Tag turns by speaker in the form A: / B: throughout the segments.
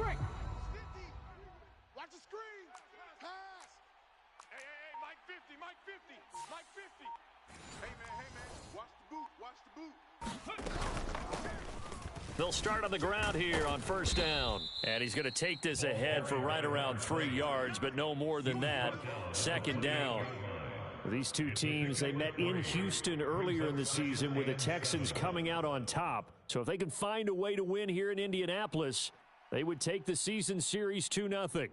A: strike.
B: Watch the screen. Pass.
C: Hey, Mike 50, Mike 50, Mike 50. Hey, man, watch the boot.
D: They'll start on the ground here on first down. And he's going to take this ahead for right around 3 yards, but no more than that. Second down. These two teams, they met in Houston earlier in the season with the Texans coming out on top. So if they can find a way to win here in Indianapolis, they would take the season series 2-0.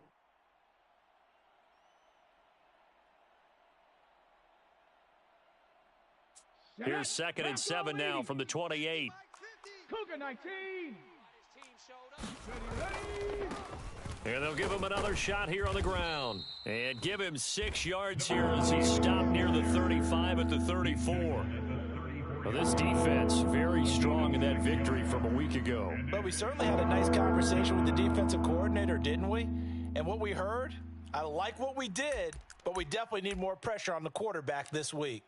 D: Here's 2nd and 7 now from the 28.
A: Cougar 19.
D: And they'll give him another shot here on the ground. And give him 6 yards here as he stopped near the 35 at the 34. Well, this defense, very strong in that victory from a week ago.
E: But we certainly had a nice conversation with the defensive coordinator, didn't we? And what we heard, I like what we did, but we definitely need more pressure on the quarterback this week.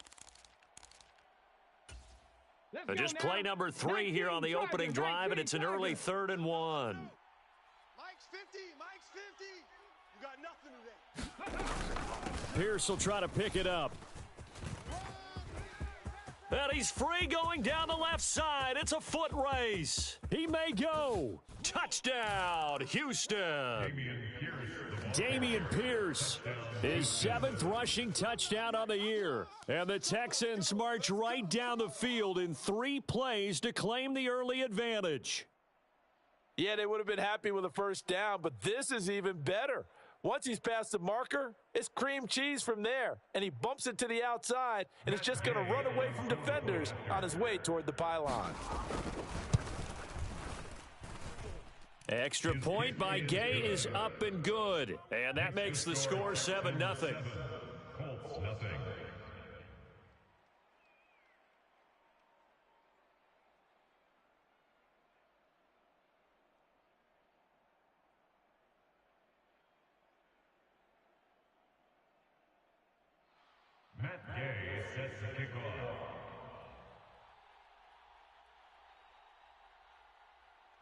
D: Just play number 3 here on the opening drive, and it's an early 3rd and 1.
B: Mike's 50. You got nothing today.
D: Pierce will try to pick it up. And he's free going down the left side. It's a foot race. He may go. Touchdown, Houston. Dameon Pierce, his 7th rushing touchdown on the year. And the Texans march right down the field in 3 plays to claim the early advantage.
E: Yeah, they would have been happy with a first down, but this is even better. Once he's past the marker, it's cream cheese from there. And he bumps it to the outside, and it's just going to run away from defenders on his way toward the pylon.
D: Extra point by Gay is up and good. And that makes the score 7-0.
F: Colts nothing. Matt Gay sets the kickoff.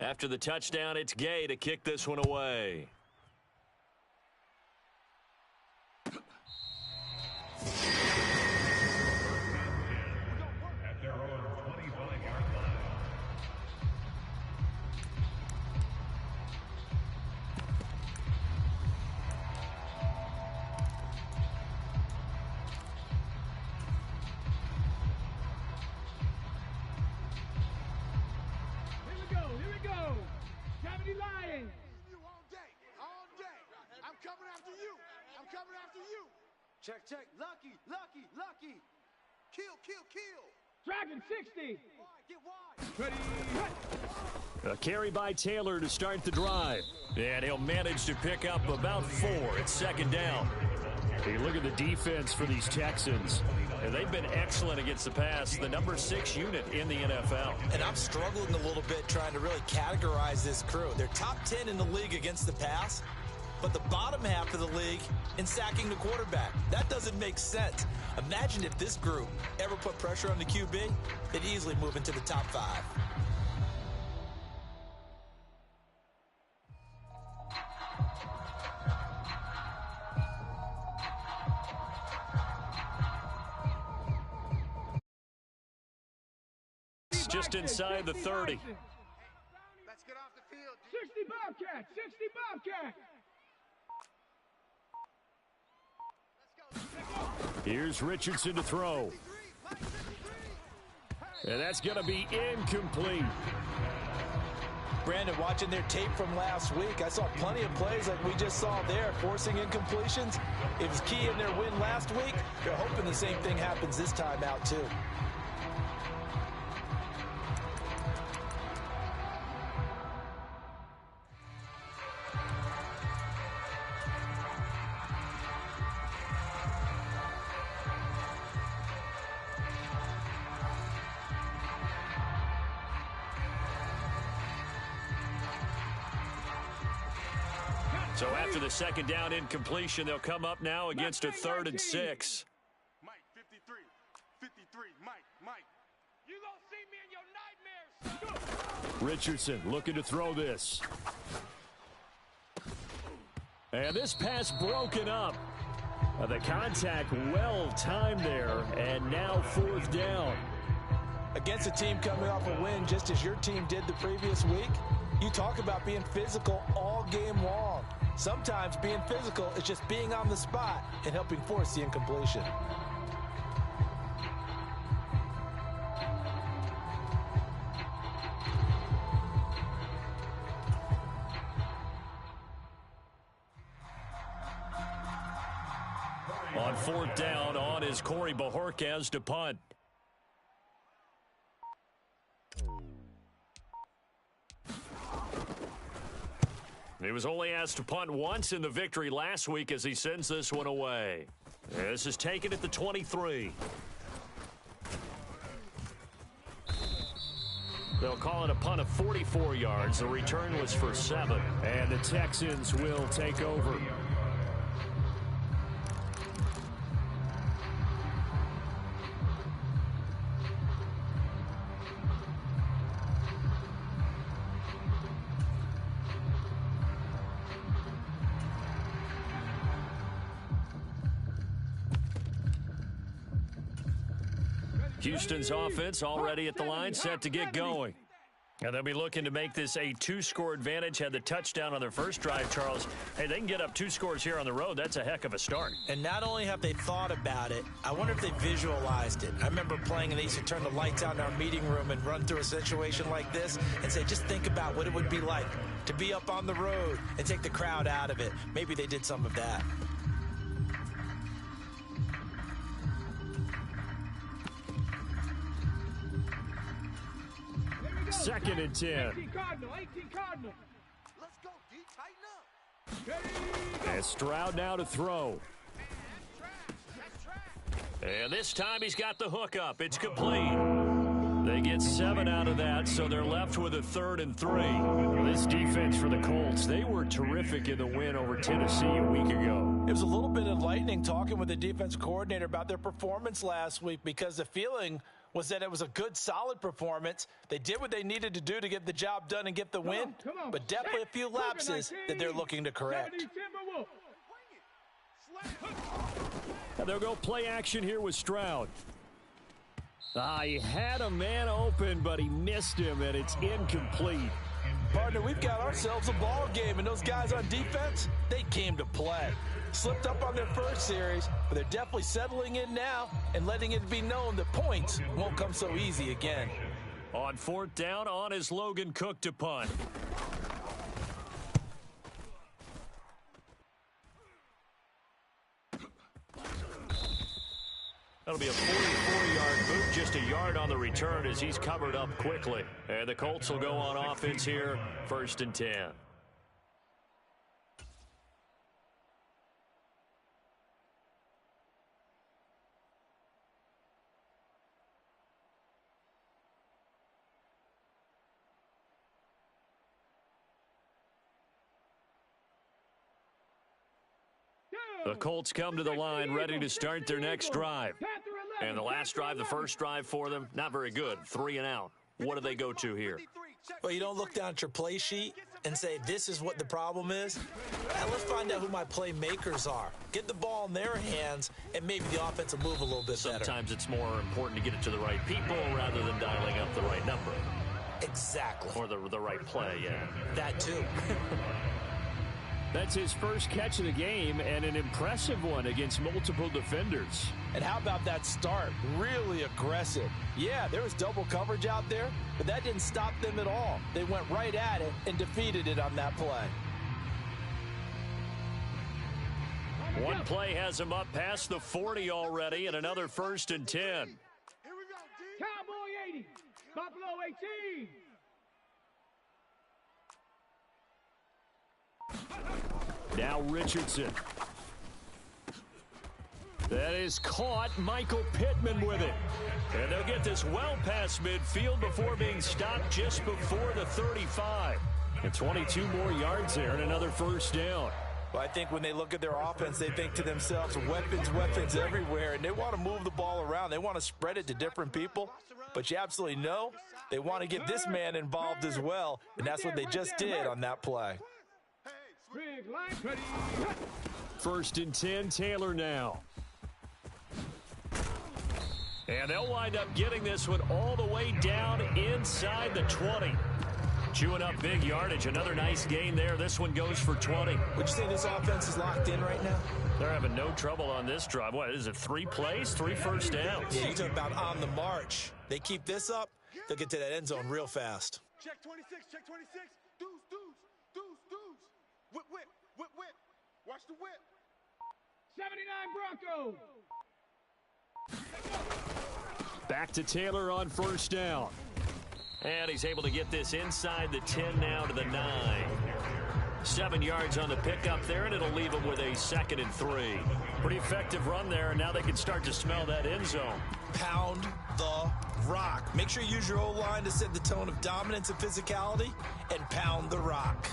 D: After the touchdown, it's Gay to kick this one away.
F: At their own 25-yard line.
A: Here we go. Gravity Lions.
B: You all day. I'm coming after you. Check. Lucky. Kill.
A: Dragon 60.
B: Get wide.
A: Ready.
D: A carry by Taylor to start the drive. And he'll manage to pick up about 4. It's 2nd down. Hey, look at the defense for these Texans. And they've been excellent against the pass, the number 6 unit in the NFL.
E: And I'm struggling a little bit trying to really categorize this crew. They're top 10 in the league against the pass, but the bottom half of the league in sacking the quarterback. That doesn't make sense. Imagine if this group ever put pressure on the QB, they'd easily move into the top 5.
D: Just inside the 30.
B: Let's get off the field.
A: 60 Bobcat.
D: Here's Richardson to throw. And that's going to be incomplete.
E: Brandon, watching their tape from last week, I saw plenty of plays like we just saw there, forcing incompletions. It was key in their win last week. They're hoping the same thing happens this time out, too.
D: So after the 2nd down incompletion, they'll come up now against a 3rd and 6.
C: Mike 53, Mike. You gonna see me in your nightmares.
D: Richardson looking to throw this. And this pass broken up. The contact well timed there, and now 4th down.
E: Against a team coming off a win just as your team did the previous week, you talk about being physical all game long. Sometimes being physical is just being on the spot and helping force the incompletion.
D: On 4th down, on is Corey Bajorquez to punt. He was only asked to punt once in the victory last week as he sends this one away. This is taken at the 23. They'll call it a punt of 44 yards. The return was for 7. And the Texans will take over. Houston's offense already at the line, set to get going. And they'll be looking to make this a 2-score advantage. Had the touchdown on their first drive, Charles. Hey, they can get up 2 scores here on the road. That's a heck of a start.
E: And not only have they thought about it, I wonder if they visualized it. I remember playing and they used to turn the lights out in our meeting room and run through a situation like this and say, just think about what it would be like to be up on the road and take the crowd out of it. Maybe they did some of that.
D: Second and 10.
A: 18 Cardinal.
B: Let's go, D. Tighten up.
D: And Stroud now to throw. And this time he's got the hook up. It's complete. They get 7 out of that, so they're left with a 3rd and 3. This defense for the Colts, they were terrific in the win over Tennessee a week ago.
E: It was a little bit enlightening talking with the defense coordinator about their performance last week because the feeling was that it was a good, solid performance. They did what they needed to do to get the job done and get the win, but definitely a few lapses that they're looking to correct.
D: And they'll go play action here with Stroud. He had a man open, but he missed him, and it's incomplete.
E: Partner, we've got ourselves a ball game, and those guys on defense, they came to play. Slipped up on their first series, but they're definitely settling in now and letting it be known that points won't come so easy again.
D: On 4th down, on is Logan Cook to punt. That'll be a 44-yard boot, just a yard on the return as he's covered up quickly. And the Colts will go on offense here, 1st and 10. The Colts come to the line ready to start their next drive. And the last drive, the first drive for them, not very good. 3 and out. What do they go to here?
E: Well, you don't look down at your play sheet and say, this is what the problem is. Let's find out who my playmakers are. Get the ball in their hands, and maybe the offense will move a little bit better.
D: Sometimes it's more important to get it to the right people rather than dialing up the right number.
E: Exactly.
D: Or the right play, yeah.
E: That too.
D: That's his first catch of the game, and an impressive one against multiple defenders.
E: And how about that start? Really aggressive. Yeah, there was double coverage out there, but that didn't stop them at all. They went right at it and defeated it on that play.
D: One play has him up past the 40 already, and another 1st and 10.
B: Here we go, D.
A: Cowboy 80. Buffalo 18.
D: Now Richardson. That is caught. Michael Pittman with it. And they'll get this well past midfield before being stopped just before the 35. And 22 more yards there and another 1st down.
E: Well, I think when they look at their offense, they think to themselves, weapons everywhere, and they want to move the ball around. They want to spread it to different people, but you absolutely know they want to get this man involved as well, and that's what they just did on that play.
A: Big line. Ready.
D: First and 10, Taylor now. And they'll wind up getting this one all the way down inside the 20. Chewing up big yardage. Another nice gain there. This one goes for 20.
E: Would you say this offense is locked in right now?
D: They're having no trouble on this drive. What is it, 3 plays, 3 first downs?
E: Yeah, you're talking about on the march. They keep this up, they'll get to that end zone real fast.
C: Check 26, check 26. Deuce, deuce, deuce, deuce. Whip, whip, whip, whip. Watch the whip.
A: 79 Broncos.
D: Back to Taylor on first down. And he's able to get this inside the 10 now to the 9. 7 yards on the pickup there, and it'll leave him with a 2nd and 3. Pretty effective run there, and now they can start to smell that end zone.
E: Pound the rock. Make sure you use your O-line to set the tone of dominance and physicality, and pound the rock.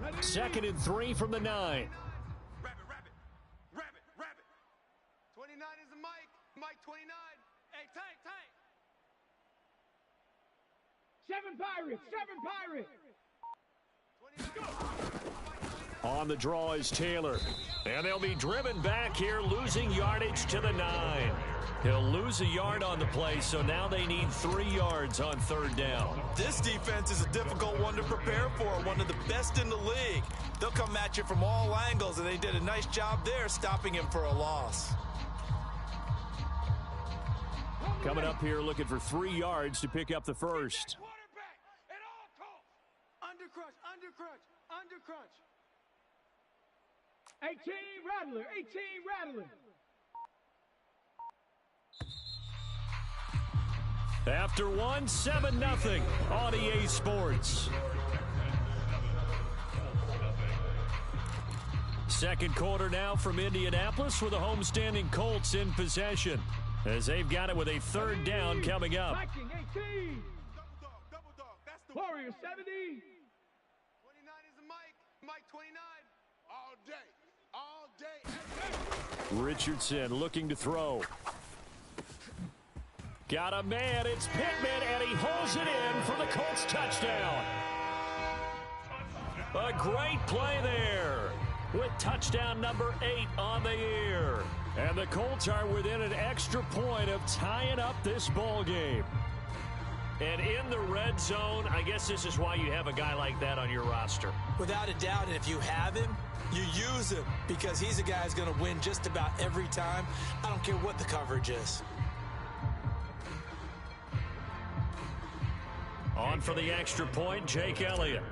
A: Ready.
D: 2nd and 3 from the 9.
C: Rabbit, rabbit, rabbit, rabbit. 29 is the mic. Mic 29. Hey, tank, tank.
A: 7 Pirates. 7 Pirates.
C: 29.
D: On the draw is Taylor. And they'll be driven back here, losing yardage to the 9. He'll lose a yard on the play, so now they need 3 yards on 3rd down.
E: This defense is a difficult one to prepare for, one of the best in the league. They'll come at you from all angles, and they did a nice job there stopping him for a loss.
D: Coming up here looking for 3 yards to pick up the first.
C: Quarterback at all costs. Undercrunch, undercrunch, undercrunch.
A: 18 Rattler. 18 Rattler.
D: After one, 7-0 on EA Sports. Second quarter now from Indianapolis with the homestanding Colts in possession, as they've got it with a 3rd down coming up.
A: Viking 18.
C: Double dog, that's the
A: Warrior 70.
C: 29 is the mic. Mic 29. All day, all day, every day.
D: Richardson looking to throw. Got a man, it's Pittman, and he holds it in for the Colts touchdown. A great play there with touchdown number 8 on the year. And the Colts are within an extra point of tying up this ball game. And in the red zone, I guess this is why you have a guy like that on your roster.
E: Without a doubt, and if you have him, you use him because he's a guy who's going to win just about every time. I don't care what the coverage is.
D: On for the extra point, Jake Elliott.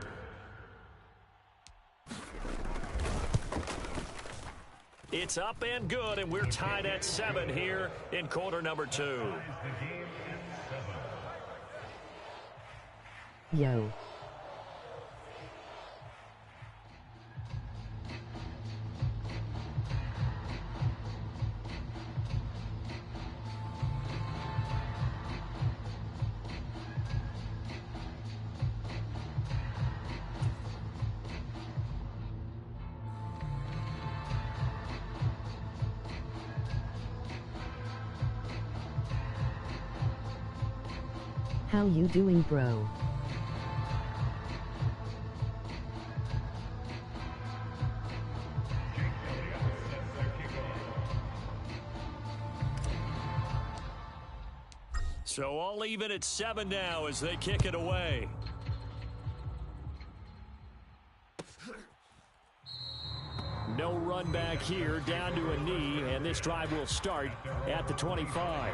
D: It's up and good, and we're tied at 7 here in quarter number 2.
G: Yo. How you doing, bro?
D: So all even at 7 now as they kick it away. No run back here, down to a knee, and this drive will start at the 25.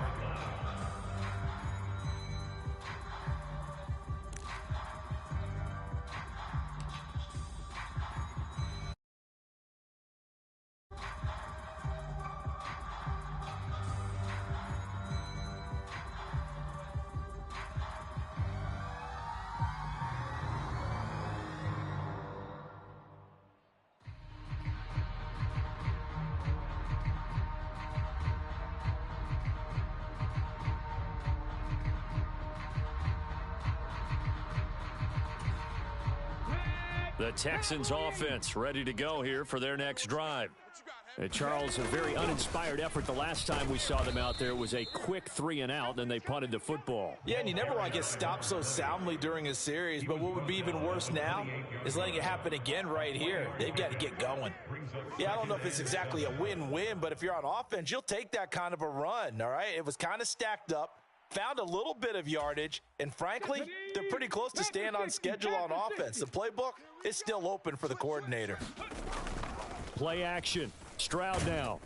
D: The Texans offense ready to go here for their next drive. And Charles, a very uninspired effort the last time we saw them out there. It was a quick 3-and-out, then they punted the football.
E: Yeah, and you never want to get stopped so soundly during a series, but what would be even worse now is letting it happen again right here. They've got to get going. Yeah, I don't know if it's exactly a win-win, but if you're on offense, you'll take that kind of a run, all right? It was kind of stacked up, found a little bit of yardage, and frankly, they're pretty close to staying on schedule on offense. The playbook is still open for the coordinator.
D: Play action. Stroud now.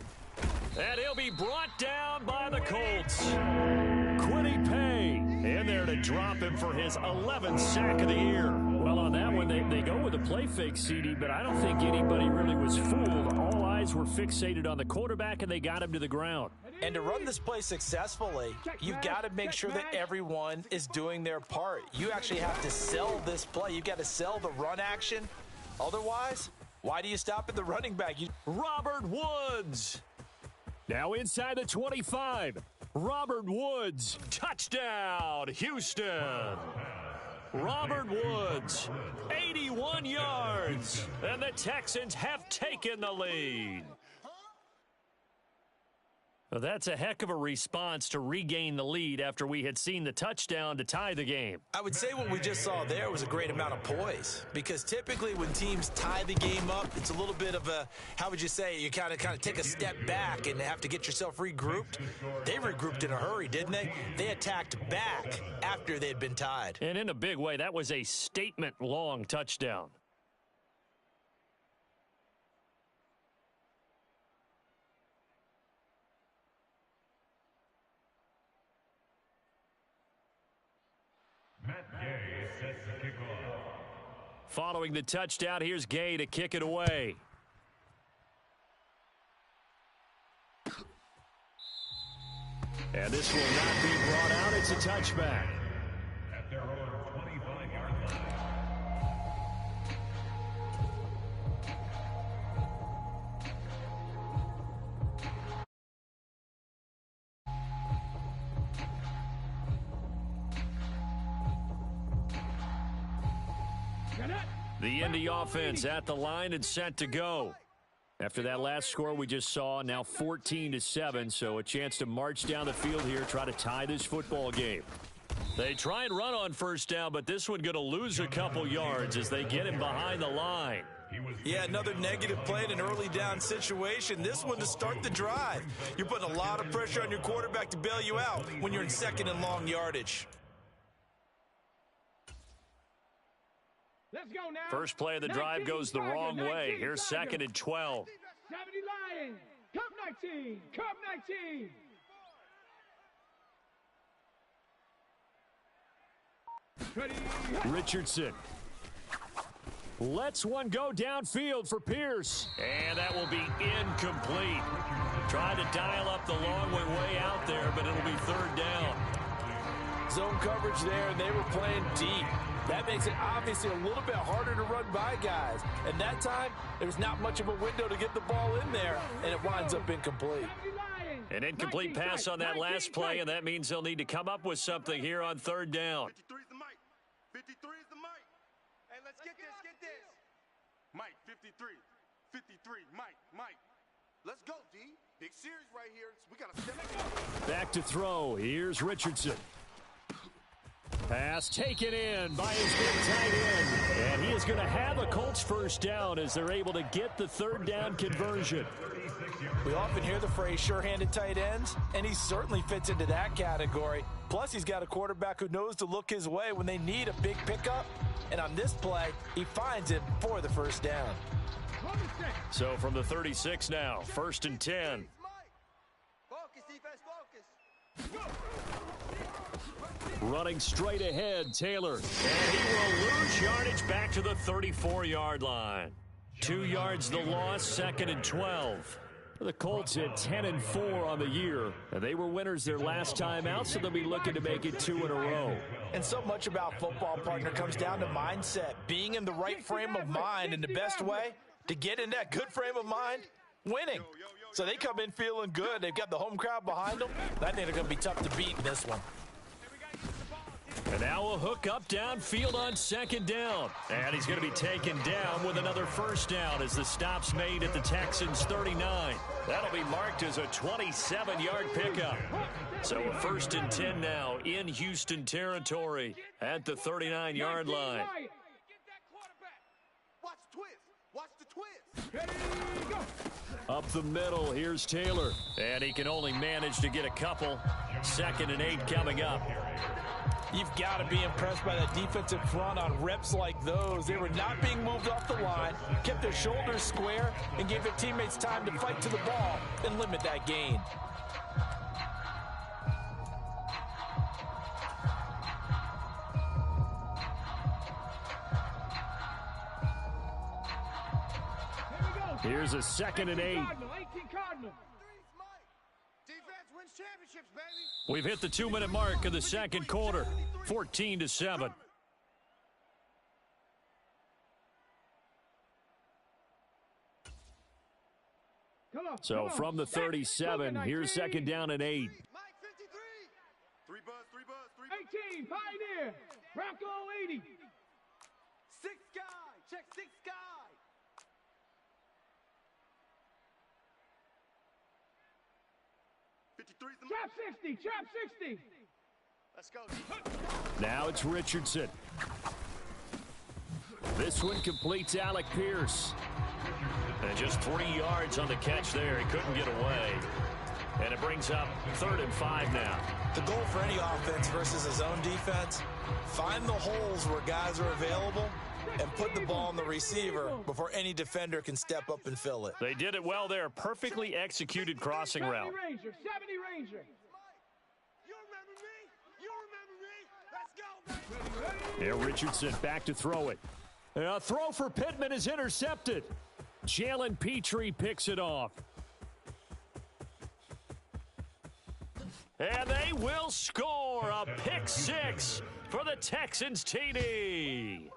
D: And he'll be brought down by the Colts. Quiddy Pay in there to drop him for his 11th sack of the year. Well, on that one, they go with a play fake, CD, but I don't think anybody really was fooled. All eyes were fixated on the quarterback, and they got him to the ground.
E: And to run this play successfully, you've got to make sure that everyone is doing their part. You actually have to sell this play. You've got to sell the run action. Otherwise, why do you stop at the running back?
D: Robert Woods. Now inside the 25. Robert Woods. Touchdown, Houston. Robert Woods, 81 yards. And the Texans have taken the lead. Well, that's a heck of a response to regain the lead after we had seen the touchdown to tie the game.
E: I would say what we just saw there was a great amount of poise, because typically when teams tie the game up, it's a little bit of a, how would you say, you kind of take a step back and have to get yourself regrouped. They regrouped in a hurry, didn't they? They attacked back after they had been tied.
D: And in a big way, that was a statement-long touchdown.
F: Matt Gay sets the kickoff.
D: Following the touchdown, here's Gay to kick it away. And this will not be brought out. It's a touchback.
F: At their own 25-yard line.
D: The Indy offense at the line and set to go. After that last score we just saw, now 14-7, so a chance to march down the field here, try to tie this football game. They try and run on first down, but this one going to lose a couple yards as they get him behind the line.
E: Yeah, another negative play in an early down situation. This one to start the drive. You're putting a lot of pressure on your quarterback to bail you out when you're in second and long yardage.
A: Let's go now.
D: First play of the drive goes the wrong way. Here's second and 12.
A: 70 Lions. Cup 19. Cup 19. Ready.
D: Richardson. Lets one go downfield for Pierce. And that will be incomplete. Trying to dial up the long way out there, but it'll be third down.
E: Zone coverage there, and they were playing deep. That makes it obviously a little bit harder to run by guys. And that time, there's not much of a window to get the ball in there, and it winds up incomplete.
D: An incomplete pass on that last play, and that means they'll need to come up with something here on third down.
C: 53 is the mic. 53 is the mic. Hey, let's get this, get this. Mike, 53. 53, Mike.
B: Let's go, D. Big series right here. We got to step it.
D: Back to throw. Here's Richardson. Pass taken in by his big tight end. And he is going to have a Colts first down as they're able to get the third down conversion.
E: We often hear the phrase sure-handed tight ends, and he certainly fits into that category. Plus, he's got a quarterback who knows to look his way when they need a big pickup. And on this play, he finds it for the first down.
D: So from the 36 now, first and 10.
B: Focus, defense, focus.
D: Running straight ahead, Taylor. And he will lose yardage back to the 34-yard line. 2 yards the loss, second and 12. The Colts hit 10-4 on the year, and they were winners their last time out, so they'll be looking to make it 2 in a row.
E: And so much about football, partner, comes down to mindset, being in the right frame of mind, and the best way to get in that good frame of mind, winning. So they come in feeling good. They've got the home crowd behind them. I think they're going to be tough to beat in this one.
D: And now a hook up downfield on second down. And he's going to be taken down with another first down as the stop's made at the Texans' 39. That'll be marked as a 27-yard pickup. So a 1st and 10 now in Houston territory at the 39-yard line.
B: Watch the twist. Watch the twist.
A: Ready, go.
D: Up the middle, here's Taylor. And he can only manage to get a couple. 2nd and 8 coming up.
E: You've got to be impressed by that defensive front on reps like those. They were not being moved off the line, kept their shoulders square, and gave their teammates time to fight to the ball and limit that gain.
D: Here's a 2nd and 8. We've hit the 2-minute mark of the second quarter, 14-7. So from the 37, here's 2nd down and 8.
A: 18, Pioneer. Bronco 80.
B: 6 guy. Check 6 guy.
A: Trap 60, trap 60.
B: Let's go.
D: Now it's Richardson. This one completes Alec Pierce. And just 3 yards on the catch there. He couldn't get away. And it brings up 3rd and 5 now.
E: The goal for any offense versus a zone defense, find the holes where guys are available and put the ball on the receiver before any defender can step up and fill it.
D: They did it well there. Perfectly executed crossing route.
A: 70 Ranger, 70 Ranger.
B: You remember me? Let's go, baby.
D: Yeah, Richardson back to throw it. A throw for Pittman is intercepted. Jalen Petrie picks it off. And they will score a pick 6 for the Texans TD.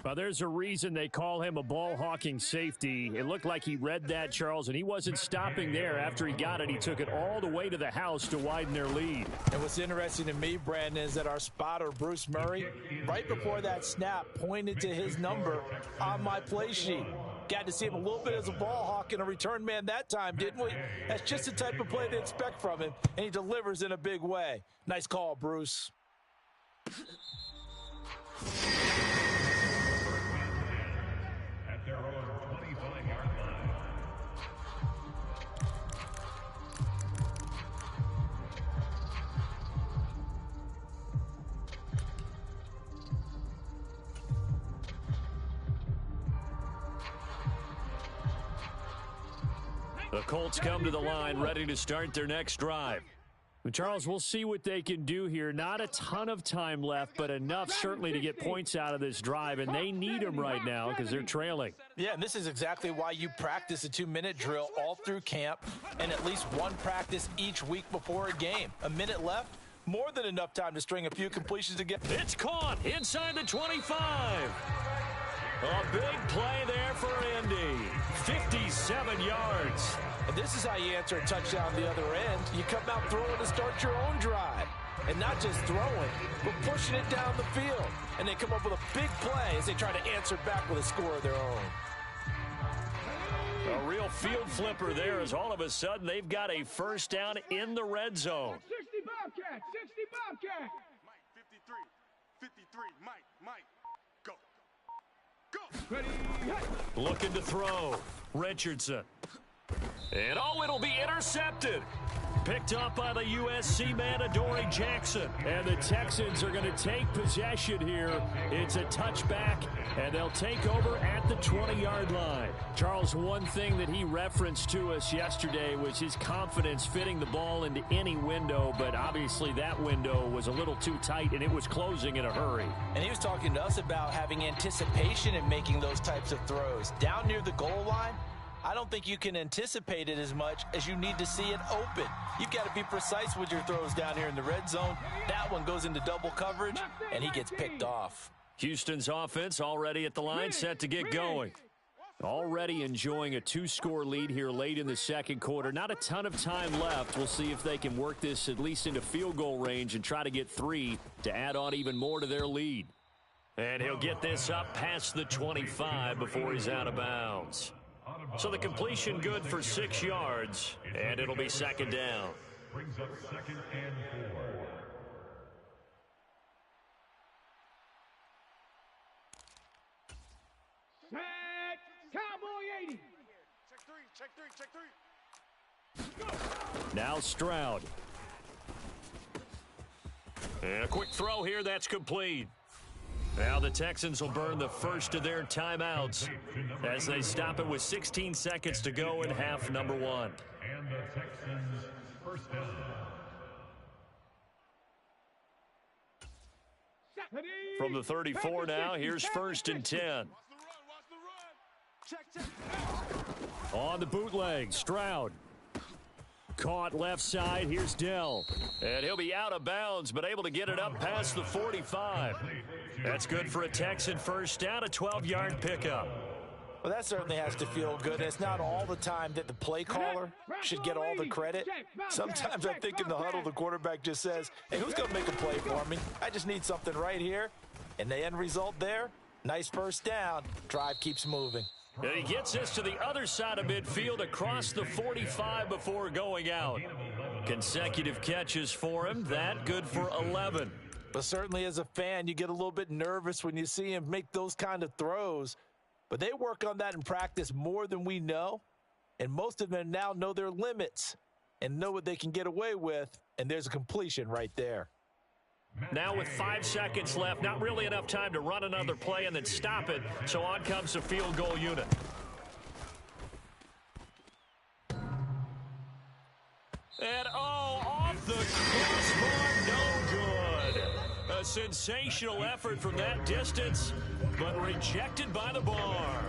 D: Well, there's a reason they call him a ball-hawking safety. It looked like he read that, Charles, and he wasn't stopping there. After he got it, he took it all the way to the house to widen their lead.
E: And what's interesting to me, Brandon, is that our spotter, Bruce Murray, right before that snap, pointed to his number on my play sheet. Got to see him a little bit as a ball hawk and a return man that time, didn't we? That's just the type of play to expect from him, and he delivers in a big way. Nice call, Bruce.
F: At their own 25-yard line.
D: The Colts come to the line ready to start their next drive. Charles, we'll see what they can do here. Not a ton of time left, but enough certainly to get points out of this drive, and they need them right now because they're trailing.
E: Yeah, and this is exactly why you practice a 2-minute drill all through camp and at least one practice each week before a game. A minute left, more than enough time to string a few completions together.
D: It's caught inside the 25. A big play there for Indy. 57 yards.
E: And this is how you answer a touchdown the other end. You come out throwing to start your own drive. And not just throwing, but pushing it down the field. And they come up with a big play as they try to answer back with a score of their own.
D: A real field flipper there as all of a sudden they've got a first down in the red zone.
A: 60 Bobcat, 60 Bobcat.
C: Mike, 53, Mike, go.
A: Ready, hit.
D: Looking to throw. Richardson. And it'll be intercepted. Picked up by the USC man, Adoree Jackson. And the Texans are going to take possession here. It's a touchback, and they'll take over at the 20-yard line. Charles, one thing that he referenced to us yesterday was his confidence fitting the ball into any window, but obviously that window was a little too tight, and it was closing in a hurry.
E: And he was talking to us about having anticipation in making those types of throws. Down near the goal line, I don't think you can anticipate it as much as you need to see it open. You've got to be precise with your throws down here in the red zone. That one goes into double coverage, and he gets picked off.
D: Houston's offense already at the line, set to get going. Already enjoying a 2-score lead here late in the second quarter. Not a ton of time left. We'll see if they can work this at least into field goal range and try to get 3 to add on even more to their lead. And he'll get this up past the 25 before he's out of bounds. So the completion good for 6 yards, and it'll be second down.
F: Brings up 2nd and 4.
A: Set. Cowboy 80.
C: Check three.
D: Now Stroud. And a quick throw here, that's complete. Now the Texans will burn the first of their timeouts as they stop it with 16 seconds to go in half number 1.
F: And the Texans first down.
D: From the 34 now, here's 1st and 10.
C: Watch the run. Check.
D: On the bootleg, Stroud. Caught left side, here's Dell. And he'll be out of bounds, but able to get it up past the 45. That's good for a Texan first down, a 12-yard pickup.
E: Well, that certainly has to feel good. And it's not all the time that the play caller should get all the credit. Sometimes I think in the huddle, the quarterback just says, hey, who's going to make a play for me? I just need something right here. And the end result there, nice first down. Drive keeps moving.
D: And he gets this to the other side of midfield across the 45 before going out. Consecutive catches for him. That good for 11.
E: But certainly as a fan, you get a little bit nervous when you see him make those kind of throws. But they work on that in practice more than we know. And most of them now know their limits and know what they can get away with. And there's a completion right there.
D: Now with 5 seconds left, not really enough time to run another play and then stop it. So on comes the field goal unit. And off the crossbar, no good. A sensational effort from that distance, but rejected by the bar.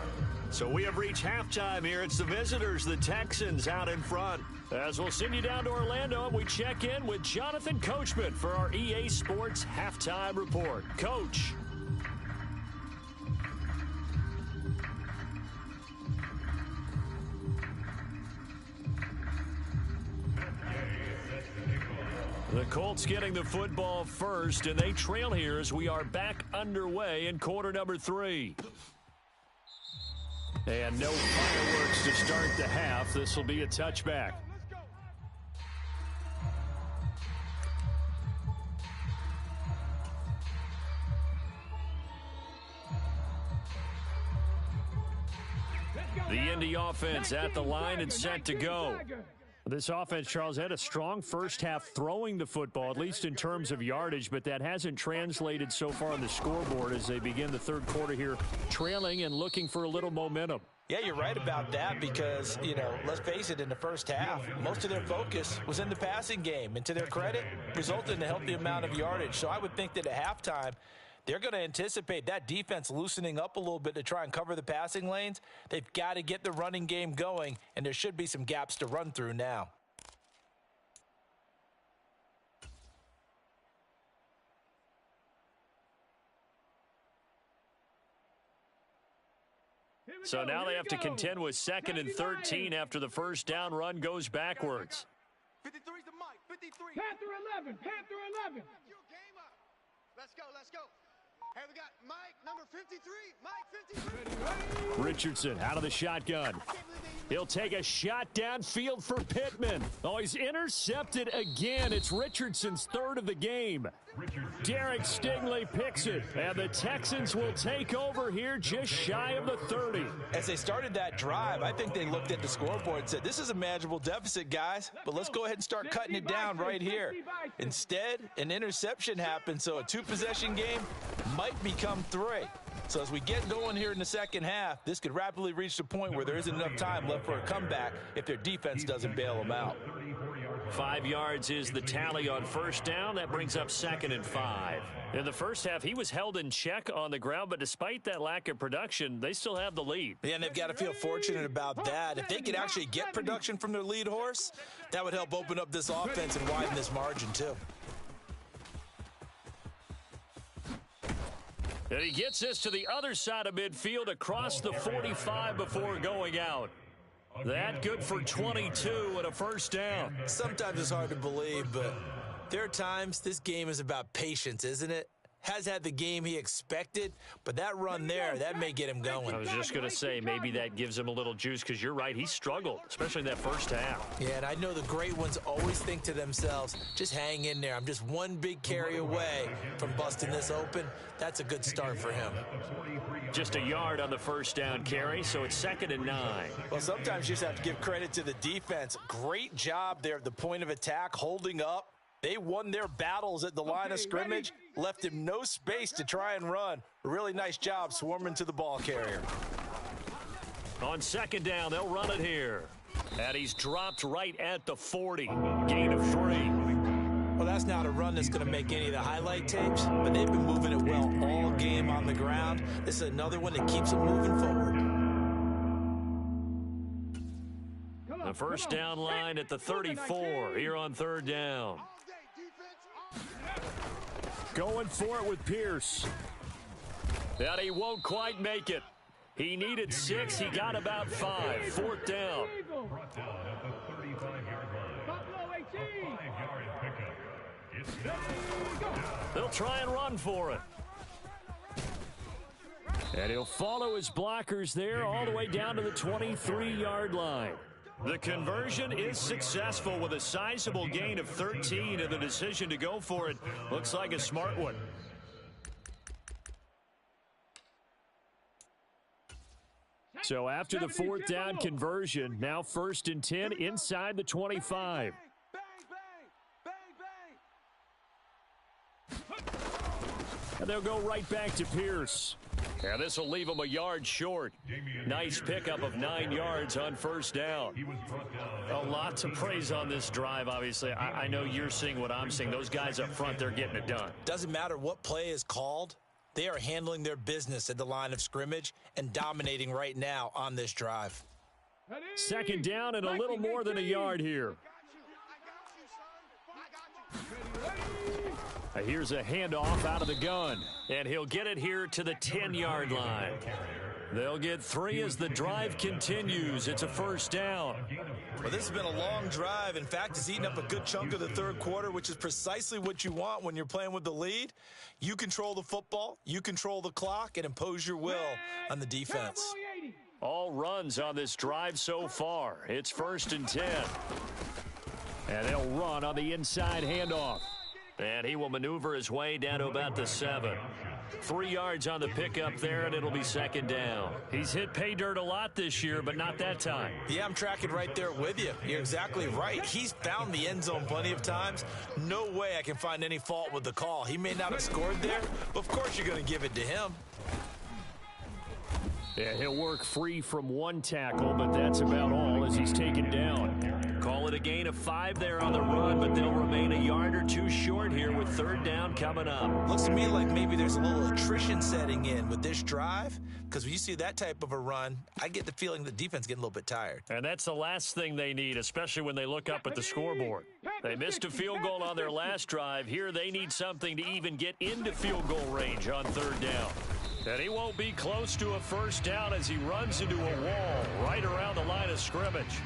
D: So we have reached halftime here. It's the visitors, the Texans, out in front. As we'll send you down to Orlando, we check in with Jonathan Coachman for our EA Sports Halftime Report. Coach. The Colts getting the football first, and they trail here as we are back underway in quarter number 3. And no fireworks to start the half. This will be a touchback. The Indy offense at the line and set to go. This offense, Charles, had a strong first half throwing the football, at least in terms of yardage, but that hasn't translated so far on the scoreboard as they begin the third quarter here, trailing and looking for a little momentum.
E: Yeah, you're right about that because, let's face it, in the first half, most of their focus was in the passing game. And to their credit, resulted in a healthy amount of yardage. So I would think that at halftime, they're going to anticipate that defense loosening up a little bit to try and cover the passing lanes. They've got to get the running game going, and there should be some gaps to run through now.
D: So now they have to contend with 2nd and 13 after the first down run goes backwards.
B: 53's the mic. 53.
A: Panther 11. Panther 11.
B: Your game up. Let's go. Let's go. Hey, we got Mike, number 53. Mike, 53.
D: Richardson out of the shotgun. He'll take a shot downfield for Pittman. Oh, he's intercepted again. It's Richardson's 3rd of the game. Derek Stingley picks it, and the Texans will take over here just shy of the 30.
E: As they started that drive, I think they looked at the scoreboard and said, this is a manageable deficit, guys, but let's go ahead and start cutting it down right here. Instead, an interception happened, so a 2-possession game might become 3. So as we get going here in the second half, this could rapidly reach the point where there isn't enough time left for a comeback if their defense doesn't bail them out.
D: 5 yards is the tally on first down. That brings up 2nd and 5. In the first half, he was held in check on the ground, but despite that lack of production, they still have the lead.
E: Yeah, and they've got to feel fortunate about that. If they could actually get production from their lead horse, that would help open up this offense and widen this margin too.
D: And he gets this to the other side of midfield across the 45 before going out. That good for 22 and a first down.
E: Sometimes it's hard to believe, but there are times this game is about patience, isn't it? Has had the game he expected, but that run there, that may get him going.
D: I was just going to say, maybe that gives him a little juice, because you're right, he struggled, especially in that first half.
E: Yeah, and I know the great ones always think to themselves, just hang in there. I'm just one big carry away from busting this open. That's a good start for him.
D: Just a yard on the first down carry, so it's 2nd and 9.
E: Well, sometimes you just have to give credit to the defense. Great job there at the point of attack, holding up. They won their battles at the line of scrimmage, left him no space to try and run. A really nice job swarming to the ball carrier.
D: On 2nd down, they'll run it here. And he's dropped right at the 40. Gain of 3.
E: Well, that's not a run that's going to make any of the highlight tapes, but they've been moving it well all game on the ground. This is another one that keeps them moving forward.
D: The first down line at the 34 here on 3rd down. Going for it with Pierce. That he won't quite make it. He needed 6. He got about 5. 4th down.
F: Brought down at the 35-yard line. 5-yard pickup. It's
D: They'll try and run for it. And he'll follow his blockers there all the way down to the 23-yard line. The conversion is successful with a sizable gain of 13, and the decision to go for it looks like a smart one. So after the 4th down conversion, now 1st and 10 inside the 25. And they'll go right back to Pierce. And this will leave him a yard short. Nice pickup of 9 yards on 1st down. A lot to praise on this drive, obviously. I know you're seeing what I'm seeing. Those guys up front, they're getting it done.
E: Doesn't matter what play is called. They are handling their business at the line of scrimmage and dominating right now on this drive.
D: 2nd down and a little more than a yard here. Here's a handoff out of the gun, and he'll get it here to the 10-yard line. They'll get 3 as the drive continues. It's a 1st down.
E: Well, this has been a long drive. In fact, it's eaten up a good chunk of the 3rd quarter, which is precisely what you want when you're playing with the lead. You control the football, you control the clock, and impose your will on the defense.
D: All runs on this drive so far. It's 1st and 10. And they'll run on the inside handoff. And he will maneuver his way down to about the 7. 3 yards on the pickup there, and it'll be 2nd down. He's hit pay dirt a lot this year, but not that time.
E: Yeah, I'm tracking right there with you. You're exactly right. He's found the end zone plenty of times. No way I can find any fault with the call. He may not have scored there, but of course you're going to give it to him.
D: Yeah, he'll work free from 1 tackle, but that's about all as he's taken down. Call it a gain of 5 there on the run, but they'll remain a yard or 2 short here with 3rd down coming up.
E: Looks to me like maybe there's a little attrition setting in with this drive, because when you see that type of a run, I get the feeling the defense getting a little bit tired.
D: And that's the last thing they need, especially when they look up at the scoreboard. They missed a field goal on their last drive. Here they need something to even get into field goal range on 3rd down. And he won't be close to a 1st down as he runs into a wall right around the line of scrimmage.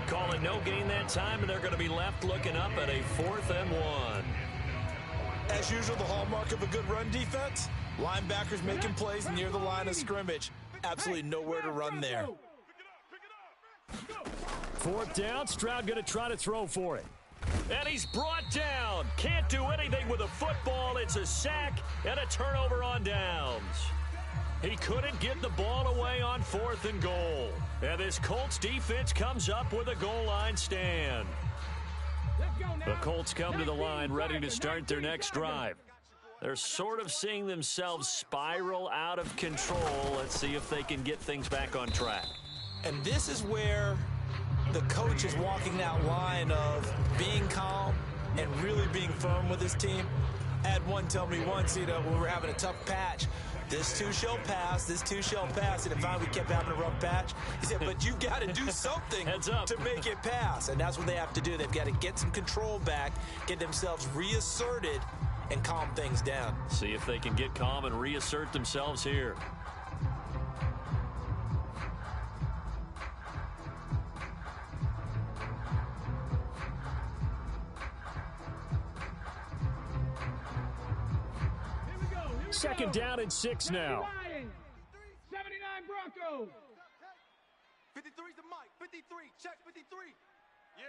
D: Call it no gain that time, and they're going to be left looking up at a 4th and 1.
E: As usual, the hallmark of a good run defense, linebackers making plays near the line of scrimmage. Absolutely nowhere to run there.
D: 4th down, Stroud going to try to throw for it. And he's brought down. Can't do anything with a football. It's a sack and a turnover on downs. He couldn't get the ball away on 4th and goal. And this Colts defense comes up with a goal line stand. The Colts come to the line ready to start their next drive. They're sort of seeing themselves spiral out of control. Let's see if they can get things back on track.
E: And this is where the coach is walking that line of being calm and really being firm with his team. I had one tell me once, when we were having a tough patch, this too shall pass, this too shall pass. And if finally we kept having a rough patch, he said, but you've got to do something to make it pass. And that's what they have to do. They've got to get some control back, get themselves reasserted, and calm things down.
D: See if they can get calm and reassert themselves here. Second down and 6 now.
A: 79 Broncos.
B: 53's the Mike. 53. Check 53.
C: Yeah.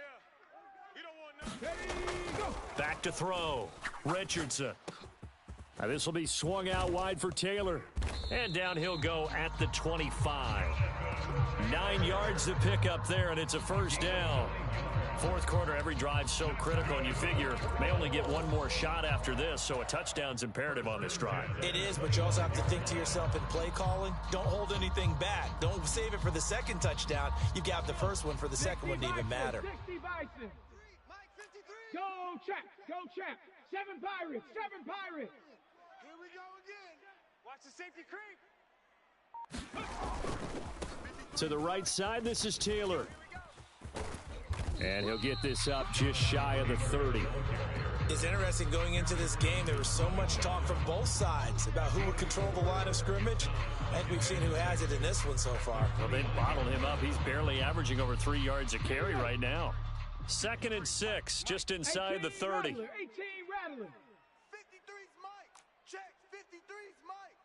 C: He don't want nothing.
A: Ready, go.
D: Back to throw. Richardson. Now this will be swung out wide for Taylor. And down he'll go at the 25. 9 yards to pick up there, and it's a first down. Fourth quarter, every drive's so critical, and you figure may only get one more shot after this, so a touchdown's imperative on this drive.
E: It is, but you also have to think to yourself in play calling. Don't hold anything back. Don't save it for the second touchdown. You got the first one for the second one to even matter.
A: 60 Bison.
B: Mike 53.
A: Go check. Go check. 7 Pirates. 7 Pirates.
B: Here we go again.
C: Watch the safety creep.
D: To the right side, this is Taylor. And he'll get this up just shy of the 30.
E: It's interesting going into this game. There was so much talk from both sides about who would control the line of scrimmage. I think we've seen who has it in this one so far.
D: Well, they bottled him up. He's barely averaging over 3 yards a carry right now. Second and 6, just inside the 30.
A: 18 Rattler.
B: 53's Mike. Check 53's Mike.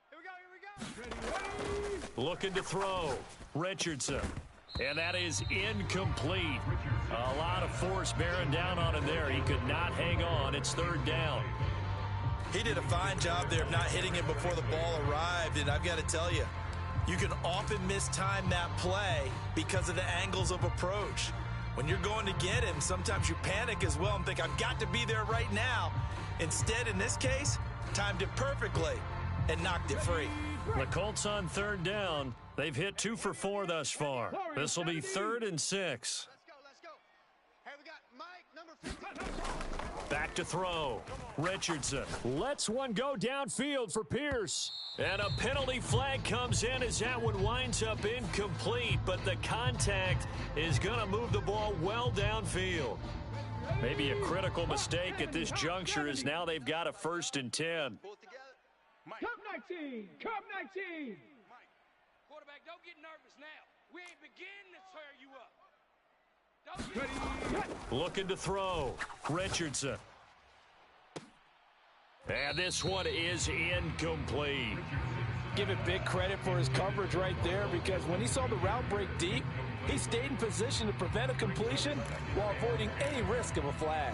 B: Here we go. Here we go.
A: Ready.
D: Looking to throw. Richardson. And that is incomplete. A lot of force bearing down on him there. He could not hang on. It's third down.
E: He did a fine job there of not hitting him before the ball arrived, and I've got to tell you, you can often mistime that play because of the angles of approach. When you're going to get him, sometimes you panic as well and think, I've got to be there right now. Instead, in this case, timed it perfectly and knocked it free.
D: The Colts on third down. They've hit 2 for 4 thus far. This will be 3rd and 6.
B: Let's go. Let's go. Hey, we got Mike, number 50.
D: Back to throw. Richardson lets one go downfield for Pierce. And a penalty flag comes in as that one winds up incomplete, but the contact is going to move the ball well downfield. Maybe a critical mistake at this juncture as now they've got a 1st and 10.
B: Pull it together.
C: Mike.
A: Cup 19. Cup 19.
C: Mike. Quarterback, don't get nervous now. We ain't beginning to tear you up. Don't get
A: Ready.
D: Looking to throw. Richardson. And this one is incomplete.
H: Give it big credit for his coverage right there, because when he saw the route break deep, he stayed in position to prevent a completion while avoiding any risk of a flag.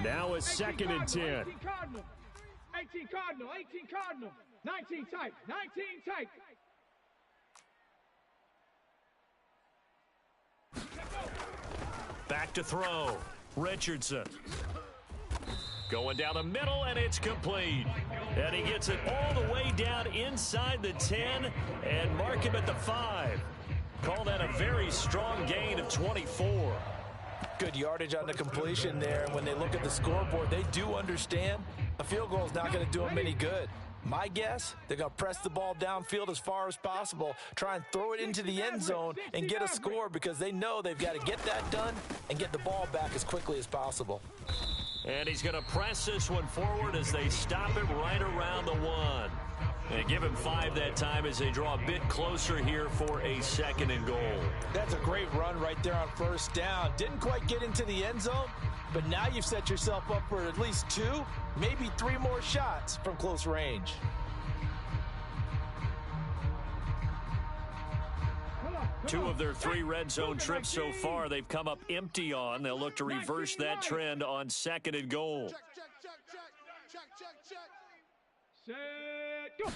D: Now it's 2nd and 10.
A: 18 Cardinal. 18 Cardinal. 18 Cardinal. 19 tight. 19 tight.
D: Back to throw. Richardson. Going down the middle, and it's complete. And he gets it all the way down inside the 10 and mark him at the 5. Call that a very strong gain of 24.
H: Good yardage on the completion there. And when they look at the scoreboard, they do understand a field goal is not going to do them any good. My guess, they're going to press the ball downfield as far as possible, try and throw it into the end zone and get a score, because they know they've got to get that done and get the ball back as quickly as possible.
D: And he's going to press this one forward as they stop it right around the 1. And give him 5 that time as they draw a bit closer here for a 2nd and goal.
H: That's a great run right there on 1st down. Didn't quite get into the end zone, but now you've set yourself up for at least 2, maybe 3 more shots from close range.
D: Two of their 3 red zone trips so far, they've come up empty on. They'll look to reverse that trend on 2nd and goal.
B: Check, check, check, check. Check, check, check.
A: Set. Go.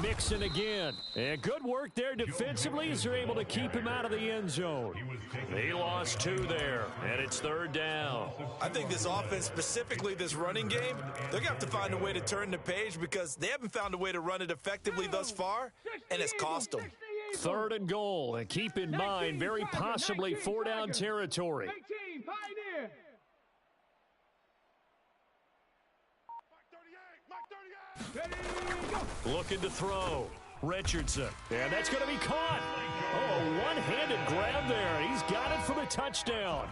D: Mixon again. And good work there defensively as they're able to keep him out of the end zone. He lost 2 there, and it's 3rd down.
E: I think this offense, specifically this running game, they're going to have to find a way to turn the page, because they haven't found a way to run it effectively thus far, and it's cost them.
A: 60
D: 3rd and goal. And keep in mind, very possibly 4-down territory.
A: 18, Pioneer.
C: Mike 38, Mike 38.
D: Looking to throw. Richardson. And that's going to be caught. Oh, a one-handed grab there. He's got it for the touchdown.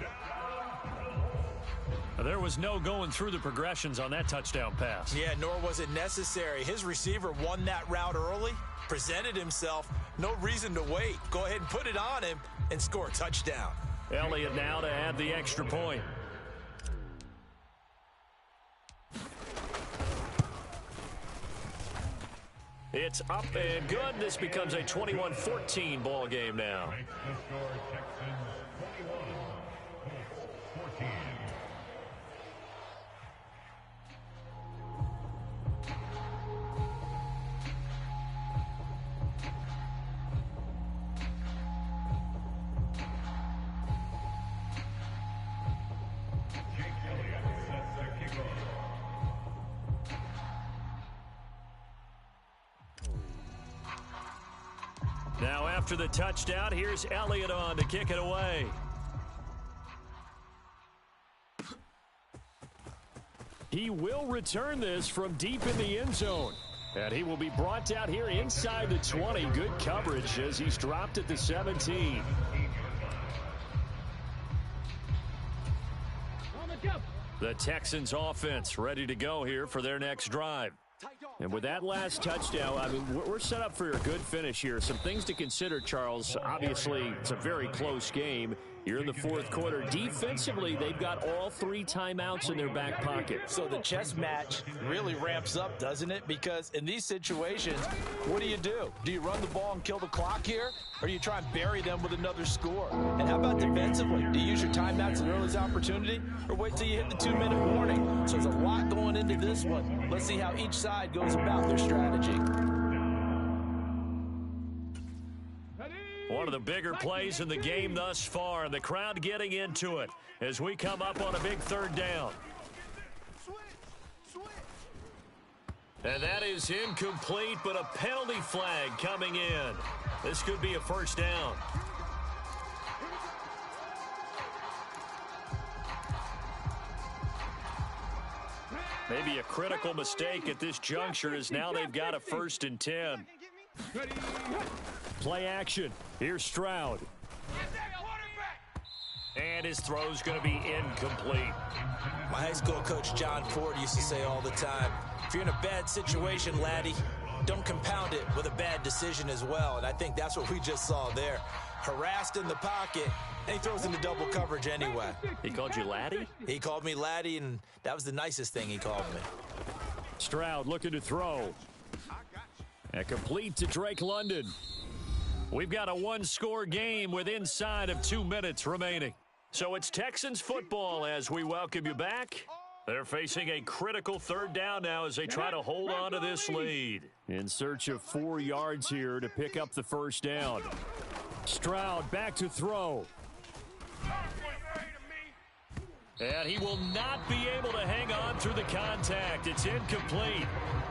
D: There was no going through the progressions on that touchdown pass.
E: Yeah, nor was it necessary. His receiver won that route early, presented himself. No reason to wait. Go ahead and put it on him and score a touchdown.
D: Elliott now to add the extra point. It's up and good. This becomes a 21-14 ball game now.
F: Makes the score Texans 21, Colts 14. Jake Elliott sets the kickoff.
D: Now after the touchdown, here's Elliott on to kick it away. He will return this from deep in the end zone. And he will be brought down here inside the 20. Good coverage as he's dropped at the 17. The Texans offense ready to go here for their next drive. And with that last touchdown, I mean, we're set up for a good finish here. Some things to consider, Charles. Obviously, it's a very close game. You're in the 4th quarter. Defensively, they've got all 3 timeouts in their back pocket.
E: So the chess match really ramps up, doesn't it? Because in these situations, what do? Do you run the ball and kill the clock here? Or do you try and bury them with another score? And how about defensively? Do you use your timeouts at early opportunity? Or wait till you hit the 2-minute warning? So there's a lot going into this one. Let's see how each side goes about their strategy.
D: One of the bigger plays in the game thus far, and the crowd getting into it as we come up on a big 3rd down. And that is incomplete, but a penalty flag coming in. This could be a 1st down. Maybe a critical mistake at this juncture as now they've got a 1st and 10. Play action. Here's Stroud. And his throw's going to be incomplete.
E: My high school coach, John Ford, used to say all the time, if you're in a bad situation, laddie, don't compound it with a bad decision as well. And I think that's what we just saw there. Harassed in the pocket, and he throws into double coverage anyway.
D: He called you laddie?
E: He called me laddie, and that was the nicest thing he called me.
D: Stroud looking to throw. And complete to Drake London. We've got a 1-score game with inside of 2 minutes remaining. So it's Texans football as we welcome you back. They're facing a critical 3rd down now as they try to hold on to this lead. In search of 4 yards here to pick up the 1st down. Stroud back to throw. And he will not be able to hang on through the contact. It's incomplete.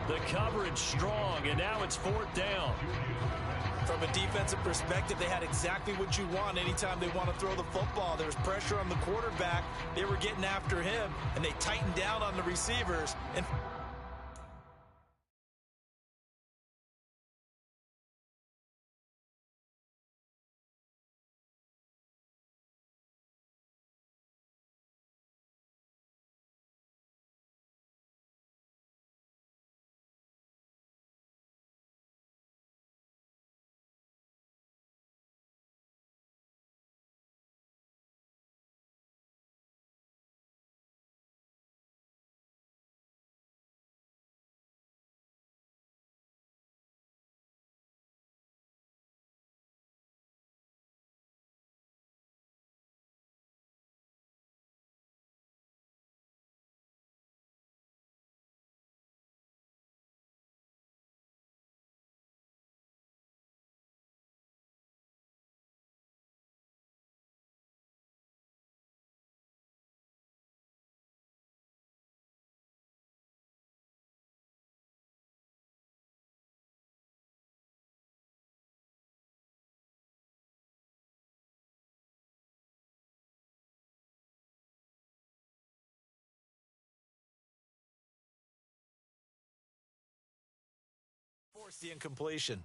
D: The coverage strong, and now it's 4th down.
E: From a defensive perspective, they had exactly what you want anytime they want to throw the football. There was pressure on the quarterback. They were getting after him, and they tightened down on the receivers. And forced the incompletion.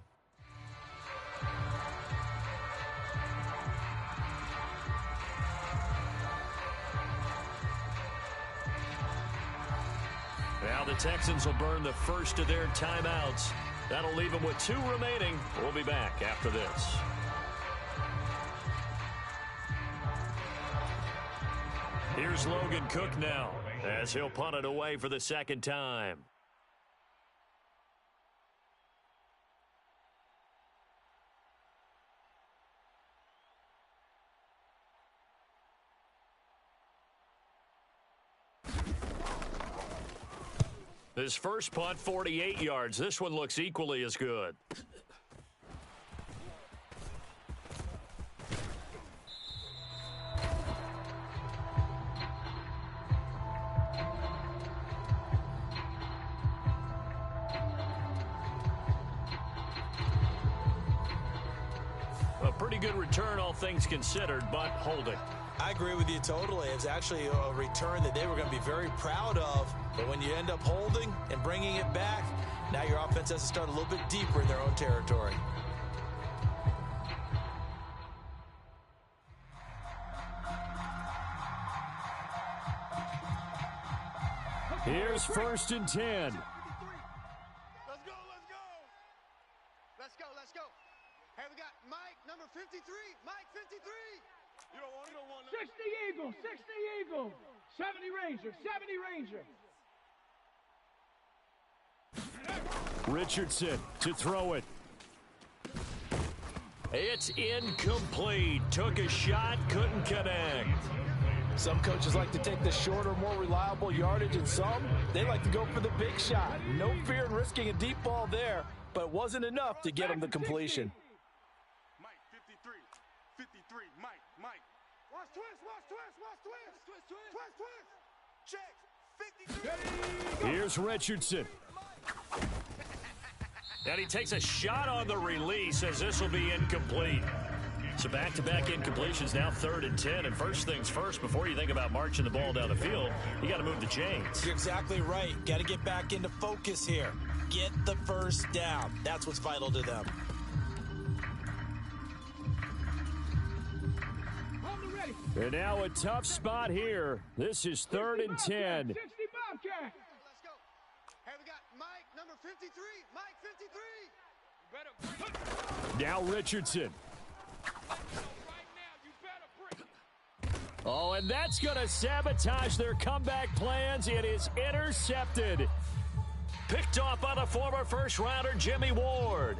D: Now the Texans will burn the first of their timeouts. That'll leave them with 2 remaining. We'll be back after this. Here's Logan Cook now as he'll punt it away for the second time. His first punt, 48 yards. This one looks equally as good. A pretty good return, all things considered, but holding.
E: I agree with you totally. It's actually a return that they were going to be very proud of. But when you end up holding and bringing it back, now your offense has to start a little bit deeper in their own territory.
D: Here's 1st and 10.
B: Let's go, let's go. Let's go, let's go. Hey, we got Mike, number 53. Mike, 53.
C: You don't want
A: 60 Eagle, 60 Eagle. 70 Ranger, 70 Ranger.
D: Richardson to throw it. It's incomplete. Took a shot, couldn't connect.
H: Some coaches like to take the shorter, more reliable yardage, and some, they like to go for the big shot. No fear in risking a deep ball there, but it wasn't enough to get them the completion.
C: Mike, 53. 53. Mike.
B: Watch twist, watch twist, watch twist. Twist, twist. Check. 53.
D: Here's Richardson. And he takes a shot on the release as this will be incomplete. So back-to-back incompletions, now 3rd and 10. And first things first, before you think about marching the ball down the field, you got to move the chains.
E: You're exactly right. Got to get back into focus here. Get the first down. That's what's vital to them.
D: And now a tough spot here. This is 3rd and 10.
A: 60 Bobcat.
B: Let's go. Hey, we got Mike, number 53. Mike, 53.
D: Now Richardson. Oh, and that's going to sabotage their comeback plans. It is intercepted. Picked off by the former first-rounder Jimmy Ward.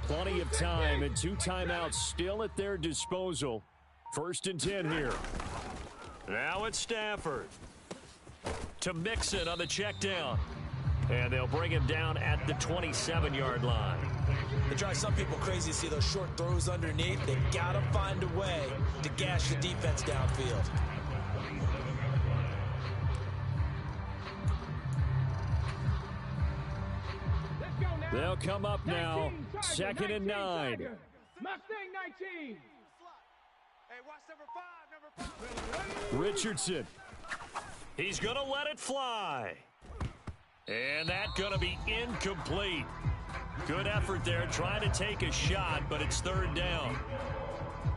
D: Plenty of time and 2 timeouts still at their disposal. 1st and 10 here. Now it's Stafford to Mixon on the check down. And they'll bring him down at the 27-yard line.
E: It drives some people crazy to see those short throws underneath. They've got to find a way to gash the defense downfield.
D: They'll come up now. 2nd and 9.
A: Mustang 19.
B: Hey, watch number 5.
D: Richardson. He's going to let it fly. And that's going to be incomplete. Good effort there, trying to take a shot, but it's 3rd down.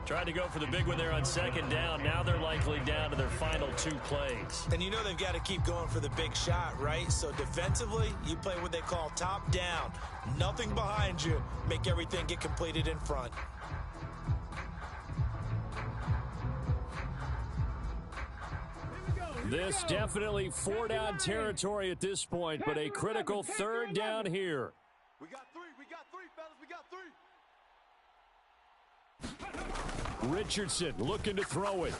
D: Tried to go for the big one there on 2nd down. Now they're likely down to their final 2 plays.
E: And you know they've got to keep going for the big shot, right? So defensively, you play what they call top down. Nothing behind you. Make everything get completed in front.
D: This definitely 4-down territory at this point, but a critical 3rd down here.
C: We got 3, fellas, we got 3.
D: Richardson looking to throw it.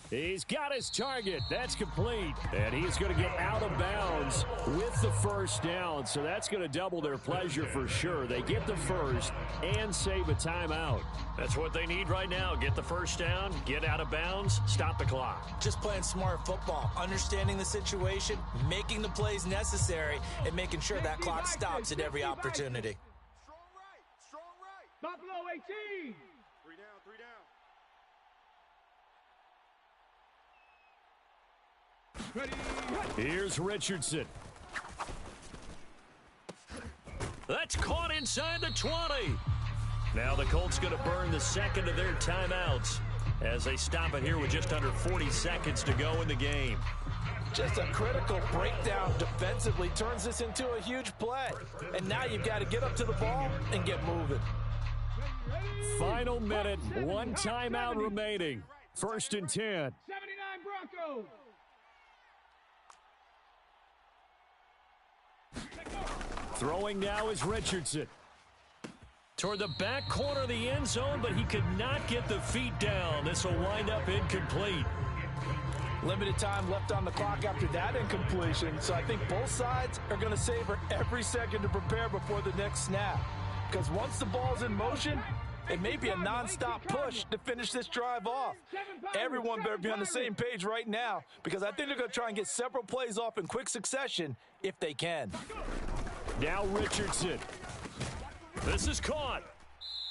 D: He's got his target. That's complete. And he's going to get out of bounds with the first down. So that's going to double their pleasure for sure. They get the first and save a timeout. That's what they need right now. Get the first down, get out of bounds, stop the clock.
E: Just playing smart football, understanding the situation, making the plays necessary, and making sure that clock stops at every opportunity.
B: Strong right. Strong right.
A: Buffalo 18.
C: 3 down, 3 down.
D: Here's Richardson. That's caught inside the 20. Now the Colts going to burn the second of their timeouts as they stop it here with just under 40 seconds to go in the game.
H: Just a critical breakdown defensively turns this into a huge play. And now you've got to get up to the ball and get moving.
D: Final minute, one timeout remaining. First and 10.
A: 79 Broncos.
D: Throwing now is Richardson. Toward the back corner of the end zone, but he could not get the feet down. This will wind up incomplete.
H: Limited time left on the clock after that incompletion, so I think both sides are going to savor every second to prepare before the next snap. Because once the ball's in motion, it may be a nonstop push to finish this drive off. Everyone better be on the same page right now, because I think they're going to try and get several plays off in quick succession if they can.
D: Now Richardson. This is caught.